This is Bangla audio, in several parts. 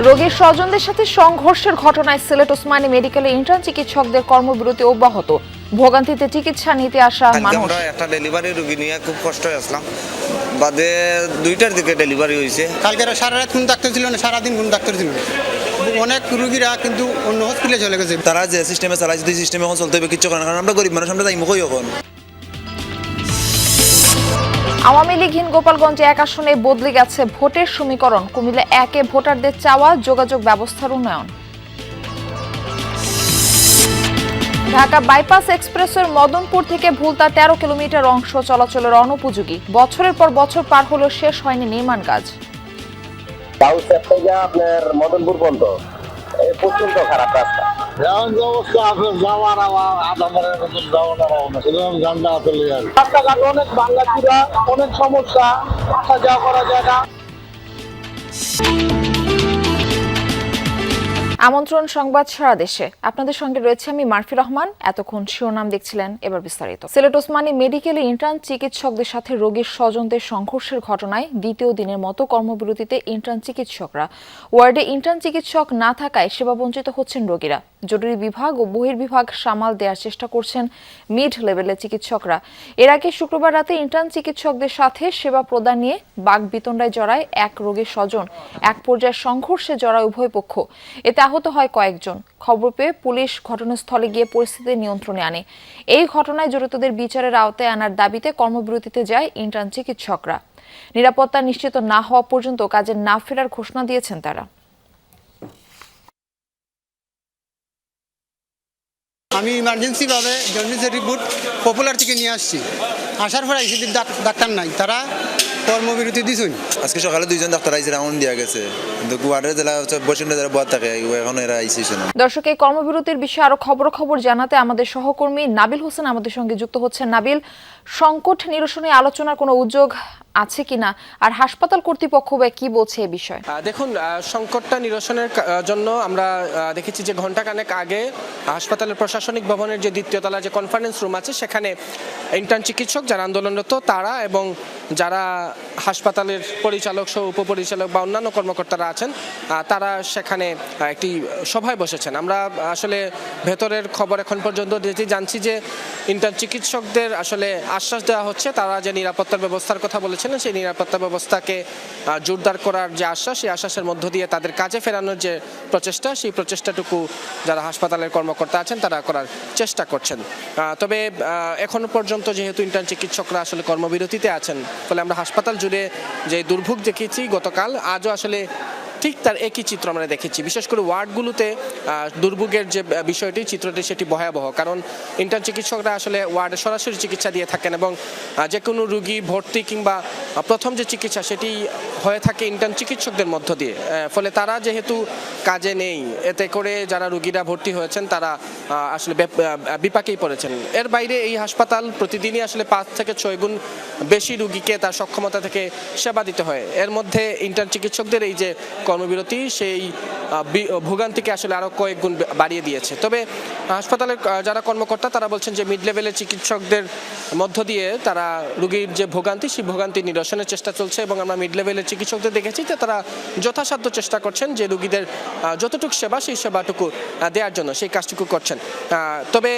রোগীর স্বজনদের সাথে সংঘর্ষের ঘটনায় সিলেট ওসমানী মেডিকেলে ইন্টার্ন চিকিৎসকদের কর্মবিরতি অব্যাহত। ভোগান্তিতে চিকিৎসা নিতে আসা মানুষ। একটা ডেলিভারি রোগী নিয়ে খুব কষ্ট আসলাম, বাদে 2টার দিকে ডেলিভারি হয়েছে। কালকে সারা রাত কোন ডাক্তার ছিল না, সারাদিন কোন ডাক্তার ছিল না। অনেক রোগীরা কিন্তু অন্য হসপিটালে চলে গেছে। তারা যে সিস্টেমে চালাইছে সেই সিস্টেমে এখন চলতে হবে, কিচ্ছু করে না, কারণ আমরা গরিব মানুষ, আমরা যাই মুখই এখন। আওয়ামী লীগহীন গোপালগঞ্জে এক আসনে বদলে গেছে ভোটের সমীকরণ। কুমিল্লা 1-এ ভোটারদের চাওয়া যোগাযোগ ব্যবস্থার উন্নয়ন। ঢাকা বাইপাস এক্সপ্রেসের মদনপুর থেকে ভুলতা 13 কিলোমিটার অংশ চলাচলের অনুপযোগী। বছরের পর বছর পার হলেও শেষ হয়নি নির্মাণ কাজ। আপনার মদনপুর পর্যন্ত প্রচন্ড খারাপ রাস্তা। রাস্তাঘাট অনেক ভাঙ্গাচুরা, অনেক সমস্যা, আসা যাওয়া করা যায় না। আমন্ত্রণ সংবাদ সারা দেশে, আপনাদের সঙ্গে রয়েছে আমি মারফি রহমান। এতক্ষণ শিরোনাম দেখছিলেন, এবার বিস্তারিত। সিলেট ওসমানী মেডিকেলে ইন্টার্ন চিকিৎসকদের সাথে রোগীর স্বজনদের সংঘর্ষের ঘটনায় দ্বিতীয় দিনের মতো কর্মবিরতিতে ইন্টার্ন চিকিৎসকরা। ওয়ার্ডে ইন্টার্ন চিকিৎসক না থাকায় সেবা বঞ্চিত হচ্ছেন রোগীরা। জরুরি বিভাগ ও বহির্বিভাগ সামাল দেওয়ার চেষ্টা করছেন মিড লেভেলের চিকিৎসকরা। এর আগে শুক্রবার রাতে ইন্টার্ন চিকিৎসকদের সাথে সেবা প্রদান নিয়ে বাকবিতণ্ডায় জড়ায় এক রোগীর স্বজন। এক পর্যায়ে সংঘর্ষে জড়ায় উভয় পক্ষ। এতে আহত হয় কয়েকজন। খবর পেয়ে পুলিশ ঘটনাস্থলে গিয়ে পরিস্থিতি নিয়ন্ত্রণে আনে। এই ঘটনায় জড়িতদের বিচারের আওতায় আনার দাবিতে কর্মবিরতিতে যায় ইন্টার্ন চিকিৎসকরা। নিরাপত্তা নিশ্চিত না হওয়া পর্যন্ত কাজে না ফেরার ঘোষণা দিয়েছেন তারা। আমি ইমার্জেন্সি ভাবে জন্ডিসের রিপোর্ট পপুলার থেকে নিয়ে আসছি। আসার পর আইসি ডাক্তার নাই, তারা কর্মবিরতি দিয়েছেন। আজকে সকালে 2জন ডাক্তার আইসে, রাউন্ড দিয়া গেছে, কিন্তু ওয়ার্ডের জেলা বসিন্ডা যারা বয়াত থাকে এখন এরা আইসিছে না। দর্শক, এই কর্মবিরতির বিষয়ে আরো খবর জানাতে আমাদের সহকর্মী নাবিল হোসেন আমাদের সঙ্গে যুক্ত হচ্ছেন। নাবিল, সংকট নিরসনে আলোচনার কোনো উদ্যোগ আছে কিনা, আর হাসপাতাল কর্তৃপক্ষ কি বলছে এই বিষয়ে? দেখুন, সংকটটা নিরসনের জন্য আমরা দেখেছি যে ঘণ্টাখানেক আগে হাসপাতালের প্রশাসনিক ভবনের যে দ্বিতীয় তলা যে কনফারেন্স রুম আছে, সেখানে ইন্টার্ন চিকিৎসক যারা আন্দোলনরত তারা এবং যারা হাসপাতালের পরিচালক সহ উপপরিচালক বা অন্যান্য কর্মকর্তারা আছেন, তারা সেখানে একটি সভায় বসেছেন। আমরা আসলে ভেতরের খবর এখন পর্যন্ত জানছি যে ইন্টার্ন চিকিৎসকদের আসলে আশ্বাস দেওয়া হচ্ছে, তারা যে নিরাপত্তার ব্যবস্থার কথা বলেছিলেন সেই নিরাপত্তা ব্যবস্থাকে জোরদার করার যে আশ্বাস, সেই আশ্বাসের মধ্য দিয়ে তাদের কাজে ফেরানোর যে প্রচেষ্টা, সেই প্রচেষ্টাটুকু যারা হাসপাতালের কর্মকর্তা আছেন তারা করার চেষ্টা করছেন। তবে এখনো পর্যন্ত যেহেতু ইন্টার্ন চিকিৎসকরা আসলে কর্মবিরতিতে আছেন, ফলে আমরা হাসপাতাল জুড়ে যে দুর্ভোগ দেখেছি গতকাল, আজও আসলে ঠিক তার একই চিত্র আমরা দেখেছি। বিশেষ করে ওয়ার্ডগুলোতে দুর্ভোগের যে বিষয়টি, চিত্রটি সেটি ভয়াবহ। কারণ ইন্টার্ন চিকিৎসকরা আসলে ওয়ার্ডে সরাসরি চিকিৎসা দিয়ে থাকেন এবং যে কোনো রুগী ভর্তি কিংবা প্রথম যে চিকিৎসা সেটি হয়ে থাকে ইন্টার্ন চিকিৎসকদের মধ্য দিয়ে। ফলে তারা যেহেতু কাজে নেই, এতে করে যারা রুগীরা ভর্তি হয়েছেন তারা আসলে বিপাকেই পড়েছেন। এর বাইরে এই হাসপাতাল প্রতিদিনই আসলে 5 থেকে 6 গুণ বেশি রুগীকে তার সক্ষমতা থেকে সেবা দিতে হয়। এর মধ্যে ইন্টার্ন চিকিৎসকদের এই যে কর্মবিরতি, সেই ভোগান্তিকে আসলে আরো কয়েক গুণ বাড়িয়ে দিয়েছে। তবে হাসপাতালের যারা কর্মকর্তা তারা বলছেন যে মিড লেভেলের চিকিৎসকদের মধ্য দিয়ে তারা রোগীর যে ভোগান্তি, সেই ভোগান্তি নিরসনের চেষ্টা চলছে এবং আমরা মিড লেভেলের চিকিৎসকদের দেখেছি যে তারা যথাসাধ্য চেষ্টা করছেন যে রোগীদের যতটুকু সেবা, সেই সেবাটুকু দেওয়ার জন্য সেই কাজটুকু করছেন। তবে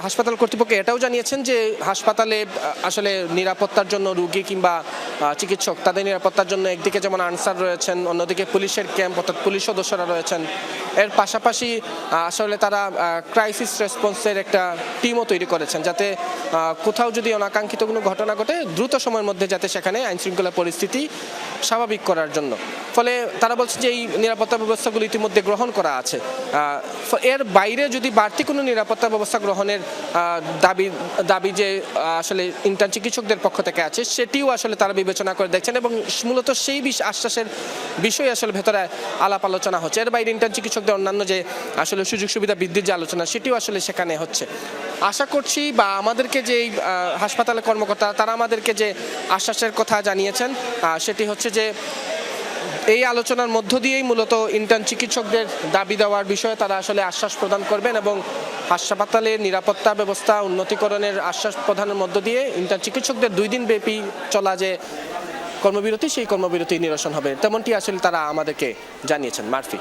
হাসপাতাল কর্তৃপক্ষ এটাও জানিয়েছেন যে হাসপাতালে আসলে নিরাপত্তার জন্য রোগী কিংবা চিকিৎসক তাদের নিরাপত্তার জন্য একদিকে যেমন আনসার রয়েছেন, অন্যদিকে পুলিশের ক্যাম্প অর্থাৎ পুলিশ সদস্যরা রয়েছেন। এর পাশাপাশি আসলে তারা ক্রাইসিস রেসপন্সের একটা টিমও তৈরি করেছেন, যাতে কোথাও যদি অনাকাঙ্ক্ষিত কোনো ঘটনা ঘটে দ্রুত সময়ের মধ্যে যাতে সেখানে আইনশৃঙ্খলা পরিস্থিতি স্বাভাবিক করার জন্য। ফলে তারা বলছে যে এই নিরাপত্তা ব্যবস্থাগুলো ইতিমধ্যে গ্রহণ করা আছে। এর বাইরে যদি বাড়তি কোনো নিরাপত্তা ব্যবস্থা গ্রহণের দাবি যে আসলে ইন্টার্ন চিকিৎসকদের পক্ষ থেকে আছে, সেটিও আসলে তারা বিবেচনা করে দেখছেন এবং মূলত সেই আশ্বাসের বিষয়ে আসলে ভেতরে আলাপ আলোচনা হচ্ছে। এর বাইরে ইন্টার্ন চিকিৎসকদের অন্যান্য যে আসলে সুযোগ সুবিধা বৃদ্ধির যে আলোচনা, সেটিও আসলে সেখানে হচ্ছে। আশা করছি বা আমাদেরকে যে হাসপাতালের কর্মকর্তা তারা আমাদেরকে যে আশ্বাসের কথা জানিয়েছেন, সেটি হচ্ছে যে এই আলোচনার মধ্য দিয়েই মূলত ইন্টার্ন চিকিৎসকদের দাবি দেওয়ার বিষয়ে তারা আসলে আশ্বাস প্রদান করবেন এবং হাসপাতালের নিরাপত্তা ব্যবস্থা উন্নতিকরণের আশ্বাস প্রদানের মধ্য দিয়ে ইন্টার্ন চিকিৎসকদের 2 দিন ব্যাপী চলা যে কর্মবিরতি, সেই কর্মবিরতি নিরসন হবে, তেমনটি আসলে তারা আমাদেরকে জানিয়েছেন। মারফি।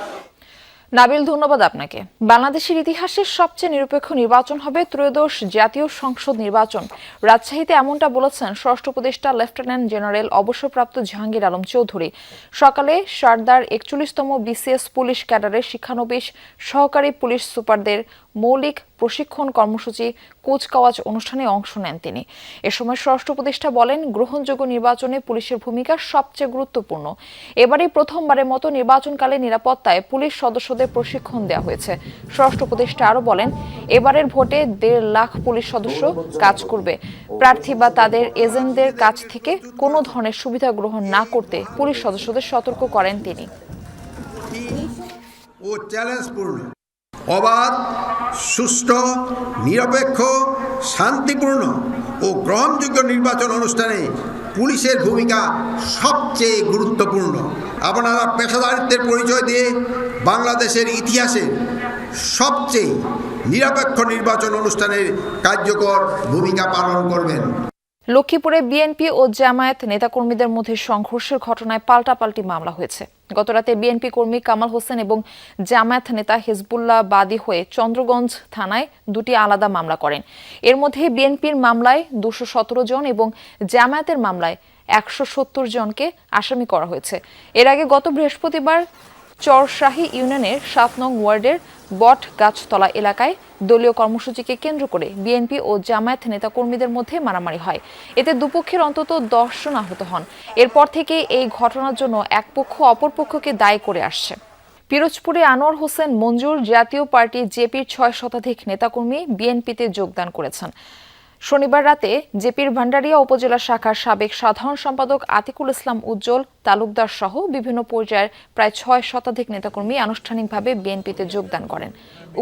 নাবিল, ধন্যবাদ আপনাকে। বাংলাদেশের ইতিহাসের সবচেয়ে নিরপেক্ষ নির্বাচন হবে ত্রয়োদশ জাতীয় সংসদ নির্বাচন। রাজশাহীতে এমনটা বলেছেন স্বরাষ্ট্র উপদেষ্টা লেফটেন্যান্ট জেনারেল অবসরপ্রাপ্ত জাহাঙ্গীর আলম চৌধুরী। সকালে সারদার 41তম বিসিএস পুলিশ ক্যাডারের শিক্ষানবিশ সহকারী পুলিশ সুপারদের মৌলিক প্রশিক্ষণ কর্মসূচি কুচকাওয়াজ অনুষ্ঠানে অংশ নেন তিনি। এ সময় স্বরাষ্ট্র উপদেষ্টা বলেন, গ্রহণযোগ্য নির্বাচনে পুলিশের ভূমিকা সবচেয়ে গুরুত্বপূর্ণ। এবারে প্রথমবারের মতো নির্বাচনকালে নিরাপত্তায় পুলিশ সদস্যদের প্রশিক্ষণ দেওয়া হয়েছে। স্বরাষ্ট্র উপদেষ্টা আরও বলেন, এবারের ভোটে 1.5 লাখ পুলিশ সদস্য কাজ করবে। প্রার্থী বা তাদের এজেন্টদের কাছ থেকে কোনো ধরনের সুবিধা গ্রহণ না করতে পুলিশ সদস্যদের সতর্ক করেন তিনি। ও চ্যালেঞ্জপূর্ণ, অবাধ, সুষ্ঠু, নিরপেক্ষ, শান্তিপূর্ণ ও গ্রহণযোগ্য নির্বাচন অনুষ্ঠানে পুলিশের ভূমিকা সবচেয়ে গুরুত্বপূর্ণ। আপনারা পেশাদারিত্বের পরিচয় দিয়ে বাংলাদেশের ইতিহাসে সবচেয়ে নিরপেক্ষ নির্বাচন অনুষ্ঠানের কার্যকর ভূমিকা পালন করবেন। লক্ষ্মীপুরে বিএনপি ও জামায়াত নেতাকর্মীদের মধ্যে সংঘর্ষের ঘটনায় পাল্টাপাল্টি মামলা হয়েছে। গতরাতে বিএনপি কর্মী কামাল হোসেন এবং জামায়াত নেতা হিজবুল্লাহ বাদী হয়ে চন্দ্রগঞ্জ থানায় 2টি আলাদা মামলা করেন। এর মধ্যে বিএনপির মামলায় 217 জন এবং জামায়াতের মামলায় 170 জনকে আসামি করা হয়েছে। এর আগে গত বৃহস্পতিবার চরশাহী ইউনিয়নের 7 নং ওয়ার্ডের বট গাছতলা এলাকায় দলীয় কর্মসূচিকে কেন্দ্র করে বিএনপি ও জামায়াত নেতাকর্মীদের মধ্যে মারামারি হয়। এতে দুপক্ষের অন্তত 10 জন আহত হন। এরপর থেকে এই ঘটনার জন্য এক পক্ষ অপর পক্ষকে দায়ী করে আসছে। পিরোজপুরে আনোয়ার হোসেন মঞ্জুর জাতীয় পার্টি জেপির 6 শতাধিক নেতাকর্মী বিএনপিতে যোগদান করেছেন। শনিবার রাতে জেপির ভান্ডারিয়া উপজেলা শাখার সাবেক সাধারণ সম্পাদক আতিকুল ইসলাম উজ্জ্বল তালুকদার সহ বিভিন্ন পর্যায়ের প্রায় 6 শতাধিক নেতাকর্মী আনুষ্ঠানিকভাবে বিএনপিতে যোগদান করেন।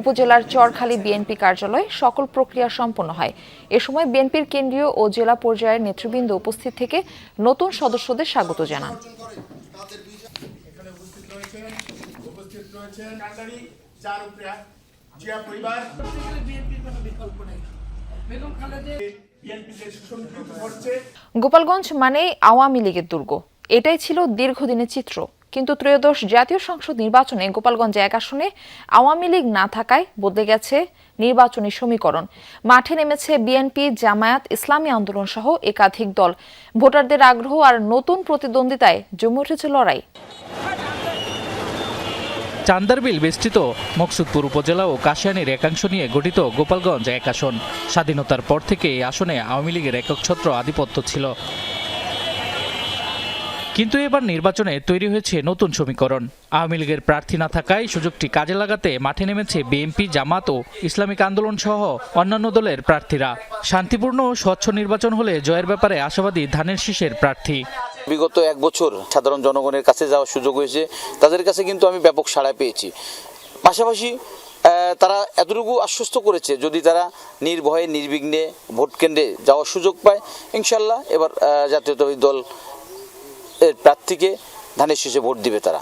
উপজেলার চরখালী বিএনপি কার্যালয়ে সকল প্রক্রিয়া সম্পন্ন হয়। এ সময় বিএনপির কেন্দ্রীয় ও জেলা পর্যায়ের নেতৃবৃন্দ উপস্থিত থেকে নতুন সদস্যদের স্বাগত জানান। গোপালগঞ্জ মানে আওয়ামী লীগের দুর্গ, এটাই ছিল দীর্ঘদিনের চিত্র। কিন্তু ত্রয়োদশ জাতীয় সংসদ নির্বাচনে গোপালগঞ্জ 1 আসনে আওয়ামী লীগ না থাকায় বদলে গেছে নির্বাচনী সমীকরণ। মাঠে নেমেছে বিএনপি, জামায়াত, ইসলামী আন্দোলন সহ একাধিক দল। ভোটারদের আগ্রহ আর নতুন প্রতিদ্বন্দ্বিতায় জমে উঠেছে লড়াই। চান্দারবিল বেষ্টিত মকসুদপুর উপজেলা ও কাশিয়ানীর একাংশ নিয়ে গঠিত গোপালগঞ্জ 1 আসন। স্বাধীনতার পর থেকে এই আসনে আওয়ামী লীগের একচ্ছত্র আধিপত্য ছিল। কিন্তু এবার নির্বাচনে তৈরি হয়েছে নতুন সমীকরণ। আওয়ামী লীগের প্রার্থী না থাকায় সুযোগটি কাজে লাগাতে মাঠে নেমেছে বিএনপি, জামাত ও ইসলামিক আন্দোলন সহ অন্যান্য দলের প্রার্থীরা। শান্তিপূর্ণ ও স্বচ্ছ নির্বাচন হলে জয়ের ব্যাপারে আশাবাদী ধানের শীষের প্রার্থী। বিগত 1 বছর সাধারণ জনগণের কাছে যাওয়ার সুযোগ হয়েছে, তাদের কাছে কিন্তু আমি ব্যাপক সাড়া পেয়েছি। পাশাপাশি তারা এতটুকু আশ্বস্ত করেছে, যদি তারা নির্ভয়ে নির্বিঘ্নে ভোট কেন্দ্রে যাওয়ার সুযোগ পায়, ইনশাল্লাহ এবার জাতীয়তাবাদী দল এর প্রার্থীকে ধানের শীষে ভোট দিবে তারা।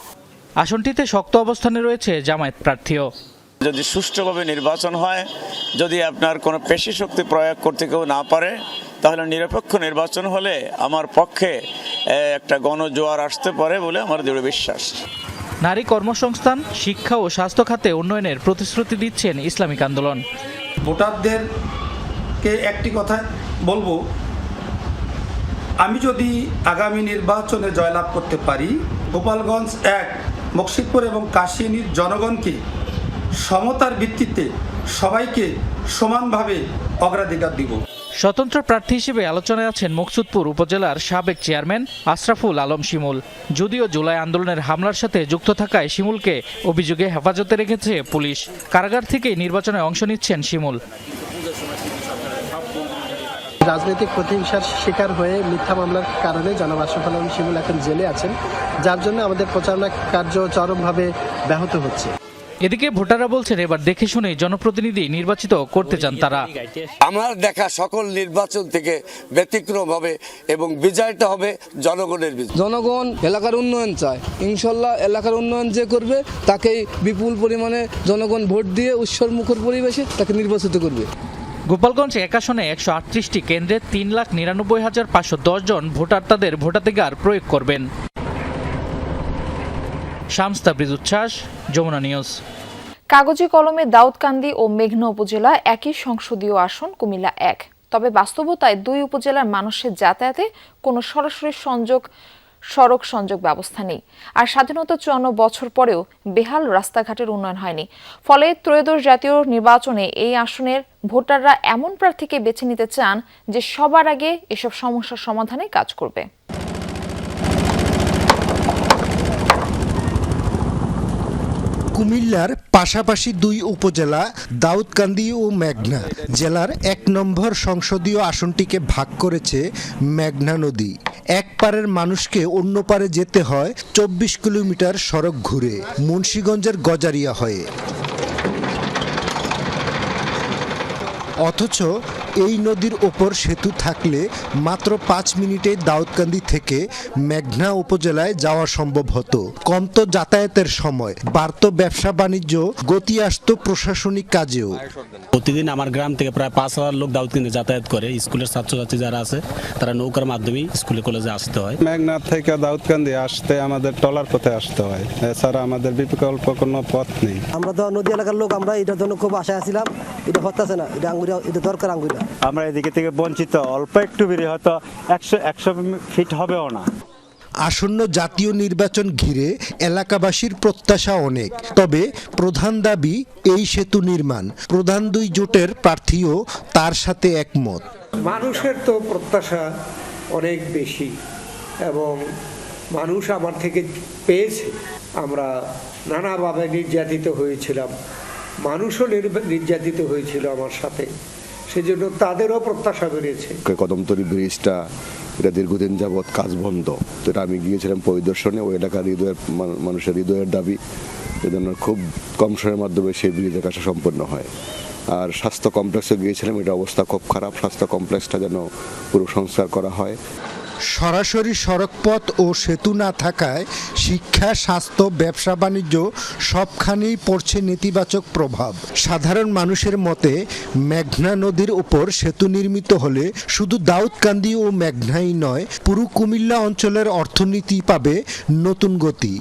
আসনটিতে শক্ত অবস্থানে রয়েছে জামায়াত প্রার্থীও। যদি সুষ্ঠুভাবে নির্বাচন হয়, যদি আপনার কোনো পেশি শক্তি প্রয়োগ করতে কেউ না পারে, তাহলে নিরপেক্ষ নির্বাচন হলে আমার পক্ষে একটা গণজোয়ার আসতে পারে বলে আমার দৃঢ় বিশ্বাস। নারী কর্মসংস্থান, শিক্ষা ও স্বাস্থ্য খাতে উন্নয়নের প্রতিশ্রুতি দিচ্ছেন ইসলামিক আন্দোলন। ভোটারদেরকে একটি কথা বলবো, আমি যদি আগামী নির্বাচনে জয়লাভ করতে পারি, গোপালগঞ্জ 1, মকসুদপুর এবং কাশিয়ানীর জনগণকে সমতার ভিত্তিতে সবাইকে সমানভাবে অগ্রাধিকার দিব। স্বতন্ত্র প্রার্থী হিসেবে আলোচনায় আছেন মকসুদপুর উপজেলার সাবেক চেয়ারম্যান আশরাফুল আলম শিমুল। যদিও জুলাই আন্দোলনের হামলার সাথে যুক্ত থাকায় শিমুলকে অভিযোগে হেফাজতে রেখেছে পুলিশ। কারাগার থেকে নির্বাচনে অংশ নিচ্ছেন শিমুল। রাজনৈতিক প্রতিহিংসার শিকার হয়ে মিথ্যা মামলার কারণে জনাব আশরাফুল আলম শিমুল এখন জেলে আছেন, যার জন্য আমাদের প্রচারণা কার্য চরমভাবে ব্যাহত হচ্ছে। এদিকে ভোটাররা বলছেন এবার দেখে শুনে জনপ্রতিনিধি নির্বাচিত করতে চান তারা। আমার দেখা সকল নির্বাচন থেকে ব্যতিক্রম হবে এবং বিজয়টা হবে জনগণের বিজয়। জনগণ এলাকার উন্নয়ন চায়, ইনশাল্লাহ এলাকার উন্নয়ন যে করবে তাকেই বিপুল পরিমাণে জনগণ ভোট দিয়ে উৎসবমুখর পরিবেশে তাকে নির্বাচিত করবে। গোপালগঞ্জ এক আসনে 138টি কেন্দ্রে 3,99,510 জন ভোটার তাদের ভোটাধিকার প্রয়োগ করবেন। শামস তাবরিজ উচ্ছ্বাস, যমুনা নিউজ। কাগজে কলমে দাউদকান্দি ও মেঘনা উপজেলা একই সংসদীয় আসন কুমিল্লা 1, তবে বাস্তবতায় দুই উপজেলার মানুষের যাতায়াতে কোনো সরাসরি সড়ক সংযোগ ব্যবস্থা নেই। আর স্বাধীনতা 54 বছর পরেও বেহাল রাস্তাঘাটের উন্নয়ন হয়নি। ফলে ত্রয়োদশ জাতীয় নির্বাচনে এই আসনের ভোটাররা এমন প্রার্থীকে বেছে নিতে চান যে সবার আগে এসব সমস্যার সমাধানে কাজ করবে। কুমিল্লার পাশাপাশি দুই উপজেলা দাউদকান্দি ও মেঘনা জেলার 1 নম্বর সংসদীয় আসনটিকে ভাগ করেছে মেঘনা নদী। এক পারের মানুষকে অন্য পারে যেতে হয় 24 কিলোমিটার সড়ক ঘুরে মুন্সিগঞ্জের গজারিয়া হয়ে। অথচ এই নদীর ওপর সেতু থাকলে মাত্র 5 মিনিটে দাউদকান্দি থেকে মেঘনা উপজেলায় যাওয়া সম্ভব হতো। কমতো যাতায়াতের সময়, বাড়তো ব্যবসা বাণিজ্য, গতি আসতো প্রশাসনিক কাজেও। প্রতিদিন আমার গ্রাম থেকে প্রায় 5,000 লোক দাউদকান্দি যাতায়াত করে। স্কুলের ছাত্রছাত্রী যারা আছে তারা নৌকার মাধ্যমে স্কুলে কলেজে আসতে হয়। মেঘনা থেকে দাউদকান্দি আসতে আমাদের টলার পথে আসতে হয়, এছাড়া আমাদের বিকল্প কোনো পথ নেই। আমরা তো নদী এলাকার লোক, আমরা এটার জন্য খুব আশায় আছিলাম। এটা হচ্ছে না, এটা দরকার আঙ্গুরা। আমরা এদিকে থেকে বঞ্চিত, অল্প একটু বেরিয়ে হয়তো 100 ফিট হবেও না। আসন্ন জাতীয় নির্বাচন ঘিরে এলাকাবাসীর প্রত্যাশা অনেক, তবে প্রধান দাবি এই সেতু নির্মাণ। প্রধান দুই জোটের প্রার্থীও তার সাথে একমত। মানুষের তো প্রত্যাশা অনেক বেশি এবং মানুষ আমার থেকে পেয়েছে। আমরা নানাভাবে নির্যাতিত হয়েছিলাম, মানুষও নির্যাতিত হয়েছিল আমার সাথে, সেজন্য তাদেরও প্রত্যাশা বেড়েছে। কদমতলী ব্রিজটা এটা দীর্ঘদিন যাবৎ কাজ বন্ধ, তো এটা আমি গিয়েছিলাম পরিদর্শনে। ওই এলাকার মানুষের হৃদয়ের দাবি এজন্য খুব কম সময়ের মাধ্যমে সেই ব্রিজের কাজ সম্পন্ন হয়। আর স্বাস্থ্য কমপ্লেক্সে গিয়েছিলাম, এটা অবস্থা খুব খারাপ। স্বাস্থ্য কমপ্লেক্সটা যেন পুরো সংস্কার করা হয়। সরাসরি সড়কপথ ও সেতু না থাকায় শিক্ষা, স্বাস্থ্য, ব্যবসা বাণিজ্য সবখানেই পড়ছে নেতিবাচক প্রভাব। সাধারণ মানুষের মতে মেঘনা নদীর উপর সেতু নির্মিত হলে শুধু দাউদকান্দি ও মেঘনাই নয়, পুরো কুমিল্লা অঞ্চলের অর্থনীতি পাবে নতুন গতি।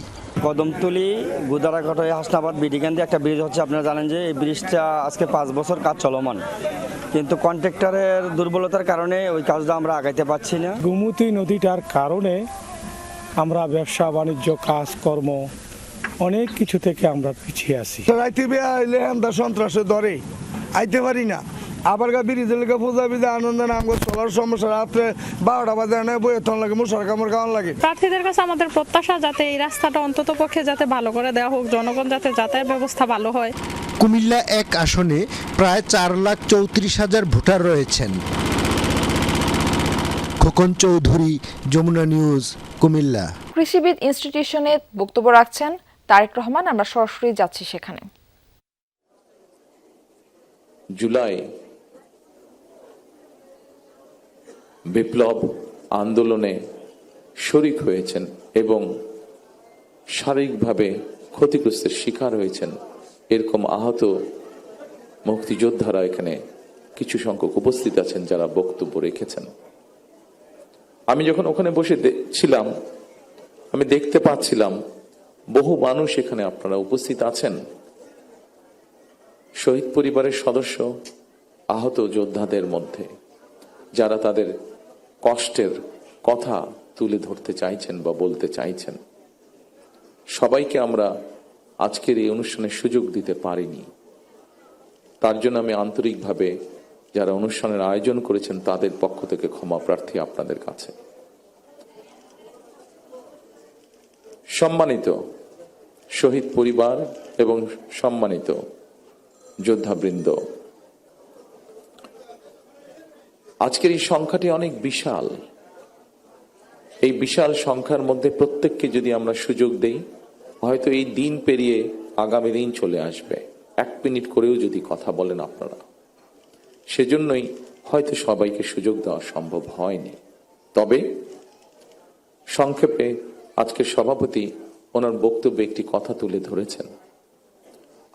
কদমতলী, গুদারাঘাট হয়ে হাসনাবাদ বিডিকান্দি একটা ব্রিজ হচ্ছে। আপনারা জানেন যে এই ব্রিজটা আজকে 5 বছর কাজ চলমান, কিন্তু কন্ট্রাক্টরের দুর্বলতার কারণে ওই কাজটা আমরা আগাইতে পারছি না। গোমতী নদীটার কারণে আমরা ব্যবসা বাণিজ্য, কাজকর্ম অনেক কিছু থেকে আমরা পিছিয়ে আছি। রাইতে আইলে আমরা সন্ত্রাসে ধরে আইতে পারি না। আবার ব্রিজের লেগে পূজা বিজা আনন্দ নাম চলার সমস্যা, রাত্রে 12টা বাজে বই তখন লাগে মশার কামড় খাওয়ান লাগে। প্রার্থীদের কাছে আমাদের প্রত্যাশা যাতে এই রাস্তাটা অন্তত পক্ষে যাতে ভালো করে দেওয়া হোক, জনগণ যাতে যাতায়াত ব্যবস্থা ভালো হয়। কুমিল্লা 1 আসনে প্রায় 4,34,000 ভোটার রয়েছেন। খোকন চৌধুরী, যমুনা নিউজ, কুমিল্লা। কৃষিবিদ ইনস্টিটিউশনে বক্তব্য রাখছেন তারেক রহমান। আমরা সরাসরি যাচ্ছি সেখানে। জুলাই বিপ্লব আন্দোলনে শরিক হয়েছেন এবং শারীরিকভাবে ক্ষতিগ্রস্তের শিকার হয়েছেন এরকম আহত মুক্তিযোদ্ধারা এখানে কিছু সংখ্যক উপস্থিত আছেন যারা বক্তব্য রেখেছেন। আমি যখন ওখানে বসে ছিলাম, আমি দেখতে পাচ্ছিলাম বহু মানুষ এখানে আপনারা উপস্থিত আছেন, শহীদ পরিবারের সদস্য, আহত যোদ্ধাদের মধ্যে যারা তাদের কষ্টের কথা তুলে ধরতে চাইছেন বা বলতে চাইছেন। সবাইকে আমরা আজকের এই অনুষ্ঠানের সুযোগ দিতে পারিনি, তার জন্য আমি আন্তরিকভাবে যারা অনুষ্ঠানের আয়োজন করেছেন তাদের পক্ষ থেকে ক্ষমা প্রার্থী আপনাদের কাছে। সম্মানিত শহীদ পরিবার এবং সম্মানিত যোদ্ধাবৃন্দ, আজকের এই সংখ্যাটি অনেক বিশাল। এই বিশাল সংখ্যার মধ্যে প্রত্যেককে যদি আমরা সুযোগ দেই, হয়তো এই দিন পেরিয়ে আগামী দিন চলে আসবে। 1 মিনিট করেও যদি কথা বলেন আপনারা, সেজন্যই হয়তো সবাইকে সুযোগ দেওয়া সম্ভব হয়নি। তবে সংক্ষেপে আজকের সভাপতি ওনার বক্তব্যে একটি কথা তুলে ধরেছেন।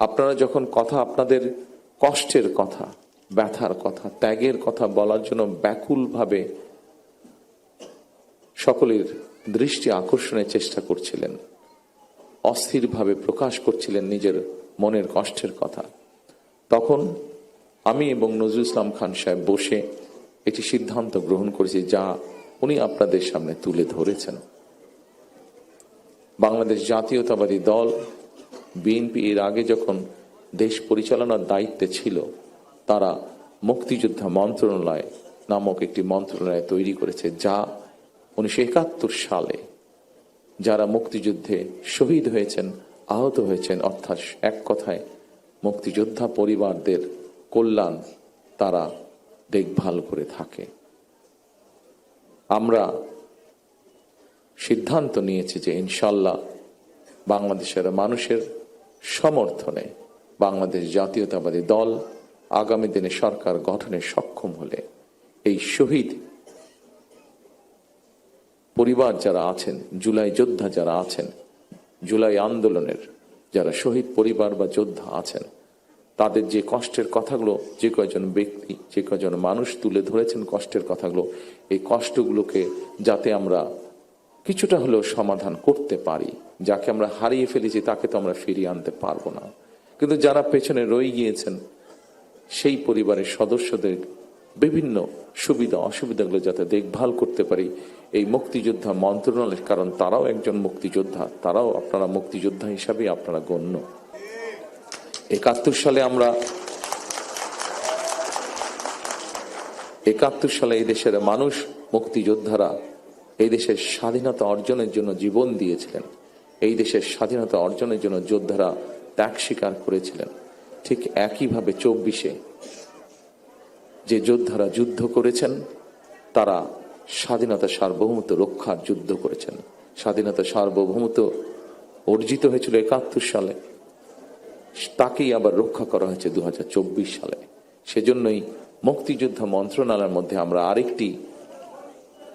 আপনারা যখন কথা, আপনাদের কষ্টের কথা, ব্যথার কথা, ত্যাগের কথা বলার জন্য ব্যাকুলভাবে সকলের দৃষ্টি আকর্ষণের চেষ্টা করছিলেন, অস্থিরভাবে প্রকাশ করছিলেন নিজের মনের কষ্টের কথা। তখন আমি এবং নজরুল ইসলাম খান সাহেব বসে একটি সিদ্ধান্ত গ্রহণ করেছি, যা উনি আপনাদের সামনে তুলে ধরেছেন। বাংলাদেশ জাতীয়তাবাদী দল বিএনপি এর আগে যখন দেশ পরিচালনার দায়িত্বে ছিল, তারা মুক্তিযোদ্ধা মন্ত্রণালয় নামক একটি মন্ত্রণালয় তৈরি করেছে, যা 1971 সালে যারা মুক্তিযুদ্ধে শহীদ হয়েছেন, আহত হয়েছেন, অর্থাৎ এক কথায় মুক্তিযোদ্ধা পরিবারদের কল্যাণ তারা দেখভাল করে থাকে। আমরা সিদ্ধান্ত নিয়েছি যে ইনশাল্লাহ বাংলাদেশের মানুষের সমর্থনে বাংলাদেশ জাতীয়তাবাদী দল আগামী দিনে সরকার গঠনে সক্ষম হলে এই শহীদ পরিবার যারা আছেন, জুলাই যোদ্ধা যারা আছেন, জুলাই আন্দোলনের যারা শহীদ পরিবার বা যোদ্ধা আছেন, তাদের যে কষ্টের কথাগুলো যে কয়জন ব্যক্তি, যে কয়জন মানুষ তুলে ধরেছেন কষ্টের কথাগুলো, এই কষ্টগুলোকে যাতে আমরা কিছুটা হলেও সমাধান করতে পারি। যাকে আমরা হারিয়ে ফেলেছি তাকে তো আমরা ফিরিয়ে আনতে পারবো না, কিন্তু যারা পেছনে রয়ে গিয়েছেন সেই পরিবারের সদস্যদের বিভিন্ন সুবিধা অসুবিধাগুলো যাতে দেখভাল করতে পারি এই মুক্তিযোদ্ধা মন্ত্রণালয়, কারণ তারাও একজন মুক্তিযোদ্ধা, তারাও আপনারা মুক্তিযোদ্ধা হিসাবে আপনারা গণ্য। 71 সালে এই দেশের মানুষ, মুক্তিযোদ্ধারা এই দেশের স্বাধীনতা অর্জনের জন্য জীবন দিয়েছিলেন, এই দেশের স্বাধীনতা অর্জনের জন্য যোদ্ধারা ত্যাগ স্বীকার করেছিলেন। ঠিক একইভাবে 24-এ যে যোদ্ধারা যুদ্ধ করেছেন, তারা স্বাধীনতা সার্বভৌমত্ব রক্ষার যুদ্ধ করেছেন। স্বাধীনতা সার্বভৌমত্ব অর্জিত হয়েছিল 71 সালে, তাকেই আবার রক্ষা করা হয়েছে 2024 সালে। সেজন্যই মুক্তিযোদ্ধা মন্ত্রণালয়ের মধ্যে আমরা আরেকটি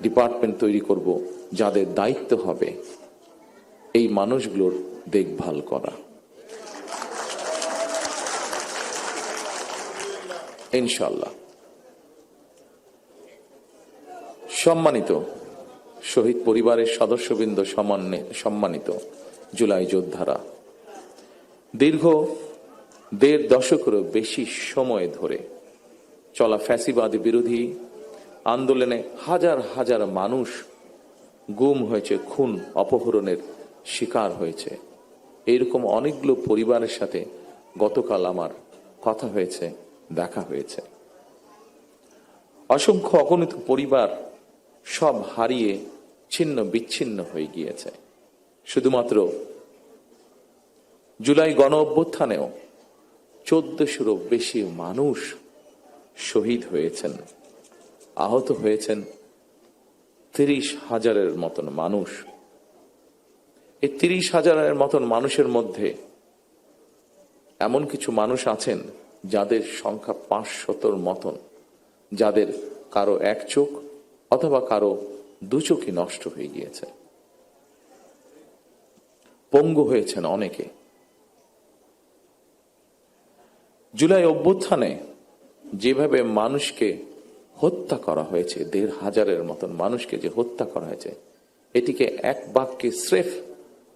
ডিপার্টমেন্ট তৈরি করব, যাদের দায়িত্ব হবে এই মানুষগুলোর দেখভাল করা। ইনশাআল্লাহ। সম্মানিত শহীদ পরিবারের সদস্যবৃন্দ, সম্মানিত জুলাই যোদ্ধারা, দীর্ঘ 1.5 দশকেরও বেশি সময় ধরে চলা ফ্যাসিবাদী বিরোধী আন্দোলনে হাজার হাজার মানুষ গুম হয়েছে, খুন অপহরণের শিকার হয়েছে। এইরকম অনেকগুলো পরিবারের সাথে গতকাল আমার কথা হয়েছে, দেখা হয়েছে। অসংখ্য অগণিত পরিবার সব হারিয়ে ছিন্ন বিচ্ছিন্ন হয়ে গিয়েছে। শুধুমাত্র জুলাই গণ অভ্যুত্থানেও 1400-এরও বেশি মানুষ শহীদ হয়েছেন, আহত হয়েছেন 30,000-এর মতন মানুষ। এই 30,000-এর মতন মানুষের মধ্যে এমন কিছু মানুষ আছেন যাদের সংখ্যা 500-র মতন, যাদের কারো এক চোখ অথবা কারো 2 চোখই নষ্ট হয়ে গিয়েছে, পঙ্গু হয়েছেন অনেকে। জুলাই অভ্যুত্থানে যেভাবে মানুষকে হত্যা করা হয়েছে, 1,500-এর মতন মানুষকে যে হত্যা করা হয়েছে, এটিকে এক বাক্যে স্রেফ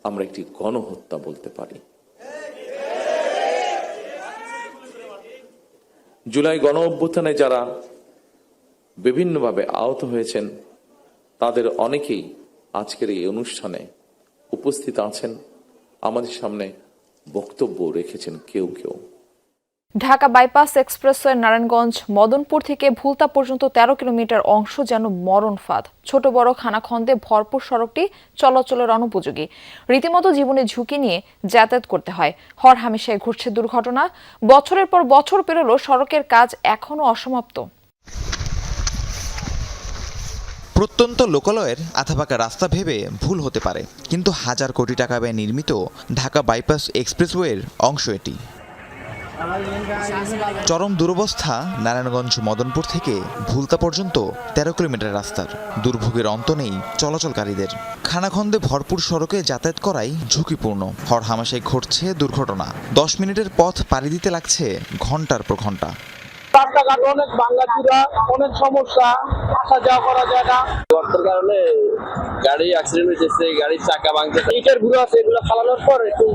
আমরা একটি গণহত্যা বলতে পারি। জুলাই গণ অভ্যুত্থানে যারা বিভিন্নভাবে আহত হয়েছেন, তাদের অনেকেই আজকের এই অনুষ্ঠানে উপস্থিত আছেন, আমাদের সামনে বক্তব্য রেখেছেন কেউ কেউ। ঢাকা বাইপাস এক্সপ্রেসওয়ে নারায়ণগঞ্জ মদনপুর থেকে ভুলতা পর্যন্ত 13 কিলোমিটার অংশ যেন মরণ ফাঁদ। ছোট বড় খানাখন্দে ভরপুর সড়কটি চলাচলের অনুপযোগী, রীতিমতো জীবনের ঝুঁকি নিয়ে যাতায়াত করতে হয়। হরহামেশায় ঘটছে দুর্ঘটনা। বছরের পর বছর পেরোলেও সড়কের কাজ এখনো অসমাপ্ত। প্রত্যন্ত লোকালয়ের আধাপাকা রাস্তা ভেবে ভুল হতে পারে, কিন্তু হাজার কোটি টাকা ব্যয়ে নির্মিত ঢাকা বাইপাস এক্সপ্রেসওয়ের অংশ এটি। চরম দুরবস্থা নারায়ণগঞ্জ মদনপুর থেকে ভুলতা পর্যন্ত 13 কিলোমিটার রাস্তার। দুর্ভোগের অন্ত নেই চলাচলকারীদের। খানাখন্দে ভরপুর সড়কে যাতায়াত করাই ঝুঁকিপূর্ণ। হরহামেশাই ঘটছে দুর্ঘটনা। 10 মিনিটের পথ পাড়ি দিতে লাগছে ঘন্টার পর ঘন্টা। রাস্তাঘাট অনেক ভাঙ্গাচুরা, অনেক সমস্যা, আসা যাওয়া করা যায় না। গর্তের কারণে গাড়ি অ্যাক্সিডেন্ট হয়েছে, গাড়ির চাকা ভাঙছে, ইটের গুঁড়ো আছে, এগুলো ফালানোর পর একটু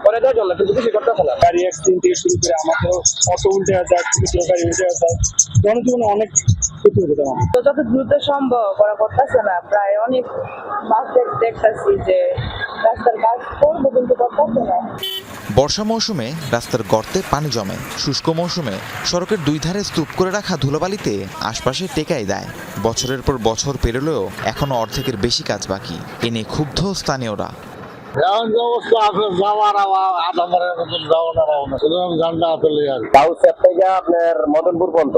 পরে দেওয়া চলে, কিন্তু বেশি করতে ফেলা গাড়ি অ্যাক্সিডেন্ট থেকে শুরু করে আমাকেও অটো উল্টে যায়, ছোট গাড়ি উল্টে যায়, জনজীবনে অনেক ক্ষতি হতে পারে। যত দ্রুত সম্ভব করা করতেছে না, প্রায় অনেক বাস দেখতেছি যে রাস্তার কাজ করবো কিন্তু করতেছে না। বর্ষা মৌসুমে রাস্তার গর্তে পানি জমে, শুষ্ক মৌসুমে সড়কের দুই ধারে স্তূপ করে রাখা ধুলোবালিতে আশপাশে টেকাই দেয়। বছরের পর বছর পেরোলেও এখনো অর্ধেকের বেশি কাজ বাকি। এ নিয়ে ক্ষুব্ধ স্থানীয়রা। এখন যে অবস্থা আছে, যাওয়ার আধা মারের মতন যাওয়ার সুতরাং ঝান্ডা চলে যাবে। কাউসেপ থেকে আপনার মদনপুর পর্যন্ত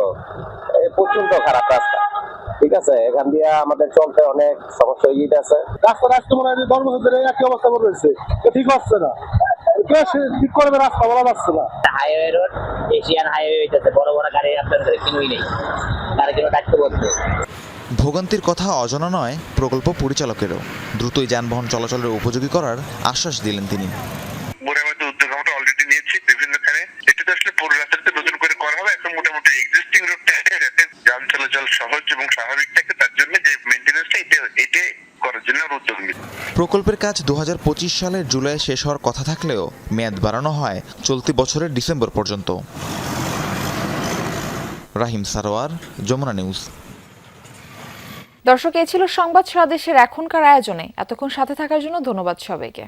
প্রচন্ড খারাপ রাস্তা, ঠিক আছে, এখান দিয়ে আমাদের চলতে অনেক সমস্যা হয়ে গিয়েছে। রাস্তা মনে হয় 10 বছর ধরে একই অবস্থা করে রয়েছে, ঠিক হচ্ছে না, ঠিক করবে রাস্তা বলা যাচ্ছে না। হাইওয়ে রোড, এশিয়ান হাইওয়ে হইতেছে, বড় বড় গাড়ি আপনার কিনুই নেই, গাড়ি কিনে থাকতে বলছে। ভোগান্তির কথা অজানা নয় প্রকল্প পরিচালকেরও। দ্রুতই যানবাহন চলাচলের উপযোগী করার আশ্বাস দিলেন তিনি। মোটামুটি উদ্যোগ আমরা অলরেডি নিয়েছি বিভিন্নখানে। এটা তো আসলে পুরো রাস্তাটা নতুন করে করা হবে, এখন মোটামুটি এক্সিস্টিং রোডটা যাতে যান চলাচল সহজ এবং স্বাভাবিক থাকে, তার জন্য যে মেইনটেনেন্সটা এটা করার জন্য উদ্যোগ নিচ্ছি। প্রকল্পের কাজ 2025 সালের জুলাই শেষ হওয়ার কথা থাকলেও মেয়াদ বাড়ানো হয় চলতি বছরের ডিসেম্বর পর্যন্ত। রাহিম সারোয়ার, যমুনা নিউজ। দর্শক, এই ছিল সংবাদ সারা দেশের এখনকার আয়োজনে। এতক্ষণ সাথে থাকার জন্য ধন্যবাদ সবাইকে।